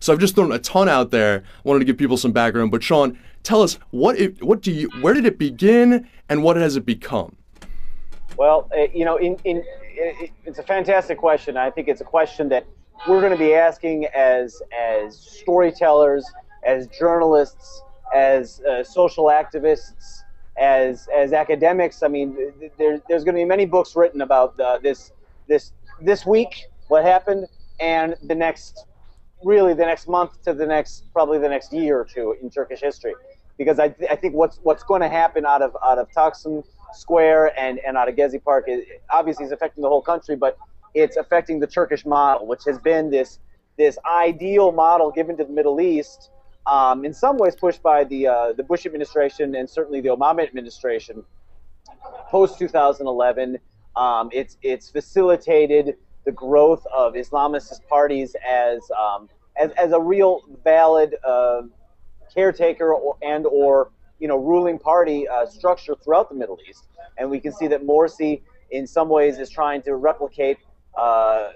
So I've just thrown a ton out there. Wanted to give people some background. But Sean, tell us where did it begin and what has it become? Well, it's a fantastic question. I think it's a question that we're going to be asking as storytellers, as journalists, as social activists, as academics. I mean, there's going to be many books written about this week, what happened, and the next month to probably the next year or two in Turkish history, because I think what's going to happen out of Taksim Square and out of Gezi Park is affecting the whole country, but it's affecting the Turkish model, which has been this ideal model given to the Middle East, in some ways pushed by the Bush administration and certainly the Obama administration post 2011. It's facilitated the growth of Islamist parties as a real valid caretaker or ruling party structure throughout the Middle East. And we can see that Morsi in some ways is trying to replicate the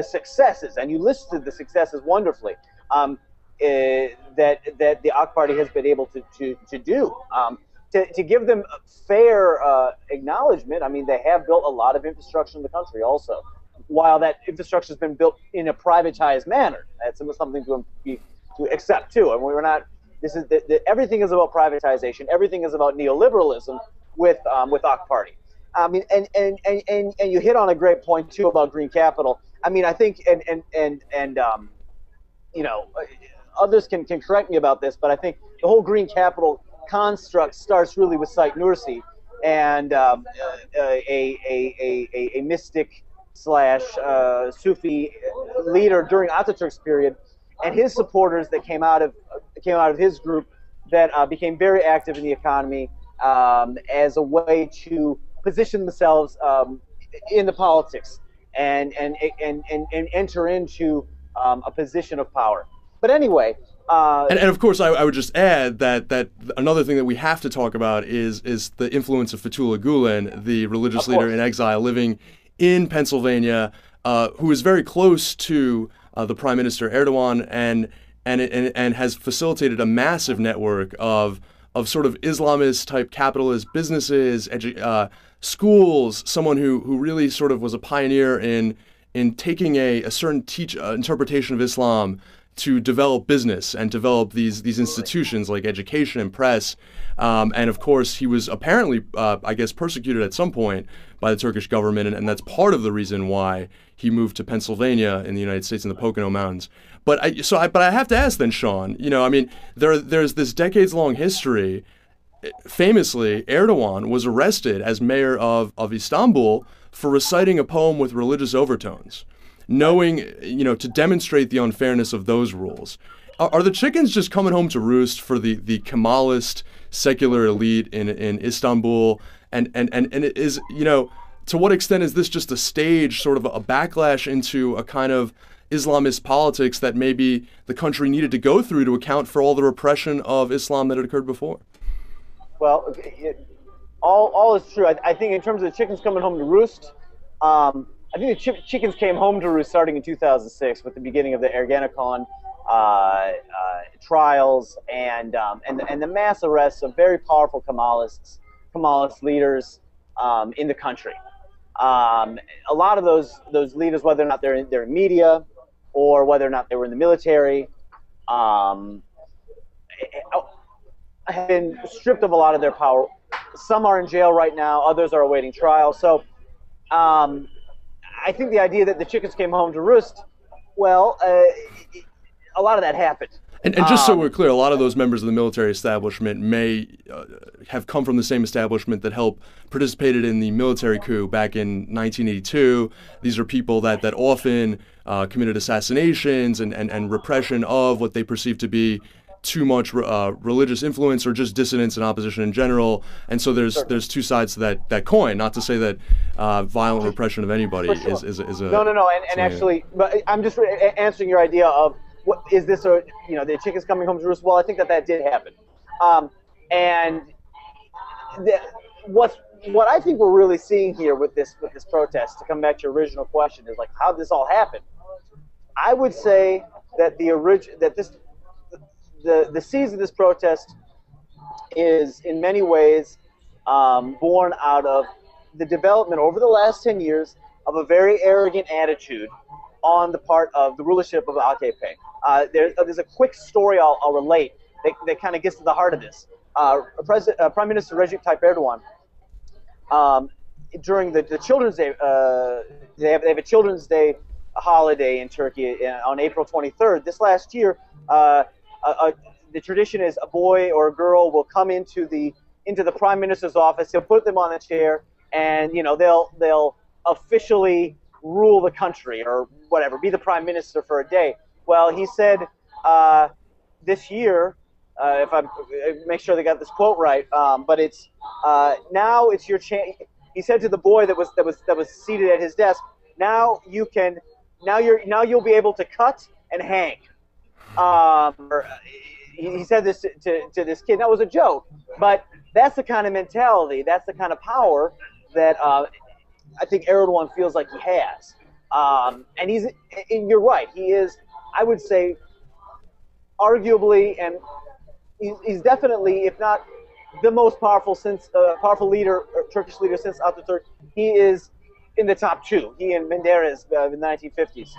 successes, and you listed the successes wonderfully, that the AK Party has been able to do. To give them fair acknowledgement, I mean, they have built a lot of infrastructure in the country also, while that infrastructure has been built in a privatized manner. That's something to accept too. And we're not. This is everything is about privatization. Everything is about neoliberalism with AK Party. I mean, and you hit on a great point too about green capital. I mean, I think others can correct me about this, but I think the whole green capital construct starts really with Said Nursi and a mystic / Sufi leader during Ataturk's period, and his supporters that came out of his group that became very active in the economy as a way to position themselves in the politics and enter into a position of power. But anyway, and of course, I would just add that another thing that we have to talk about is the influence of Fethullah Gulen, the religious leader in exile living in Pennsylvania, who is very close to the Prime Minister Erdogan and has facilitated a massive network of sort of Islamist type capitalist businesses, schools. Someone who really sort of was a pioneer in taking a certain interpretation of Islam to develop business and develop these institutions like education and press. And of course, he was apparently, I guess, persecuted at some point by the Turkish government, and that's part of the reason why he moved to Pennsylvania in the United States in the Pocono Mountains. But I have to ask then, Sean. I mean, there's this decades-long history. Famously, Erdogan was arrested as mayor of Istanbul for reciting a poem with religious overtones, knowing, to demonstrate the unfairness of those rules. Are the chickens just coming home to roost for the Kemalist secular elite in Istanbul? And it is, to what extent is this just a stage, sort of a backlash into a kind of Islamist politics that maybe the country needed to go through to account for all the repression of Islam that had occurred before? Well, all is true. I think in terms of the chickens coming home to roost, I think the chickens came home to roost starting in 2006 with the beginning of the Ergenekon trials and the mass arrests of very powerful Kemalist leaders in the country. A lot of those leaders, whether or not they're in media or whether or not they were in the military, have been stripped of a lot of their power. Some are in jail right now. Others are awaiting trial. So I think the idea that the chickens came home to roost, well, a lot of that happened. And just so we're clear, a lot of those members of the military establishment may have come from the same establishment that participated in the military coup back in 1982. These are people that often committed assassinations and repression of what they perceive to be too much religious influence or just dissidence and opposition in general. And so there's two sides to that coin. Not to say that violent repression of anybody is a... No. And actually, but I'm just answering your idea of, what is this? The chickens coming home to roost? Well, I think that did happen, and what I think we're really seeing here with this protest, to come back to your original question, is like how this all happened. I would say that the seeds of this protest is in many ways born out of the development over the last 10 years of a very arrogant attitude on the part of the rulership of AKP. There's a quick story I'll relate that kind of gets to the heart of this. Prime Minister Recep Tayyip Erdogan, during the Children's Day, they have a Children's Day holiday in Turkey on April 23rd. This last year, the tradition is a boy or a girl will come into the Prime Minister's office. He'll put them on a chair, and they'll officially rule the country or whatever, be the Prime Minister for a day. Well, he said this year, if I make sure they got this quote right, but it's now it's your chance. He said to the boy that was seated at his desk, now you'll be able to cut and hang. He said this to this kid. That was a joke, but that's the kind of mentality, that's the kind of power that I think Erdogan feels like he has. And you're right, he is, I would say, arguably, and he's definitely, if not the most powerful leader, or Turkish leader since Ataturk. He is in the top two. He and Menderes in the 1950s.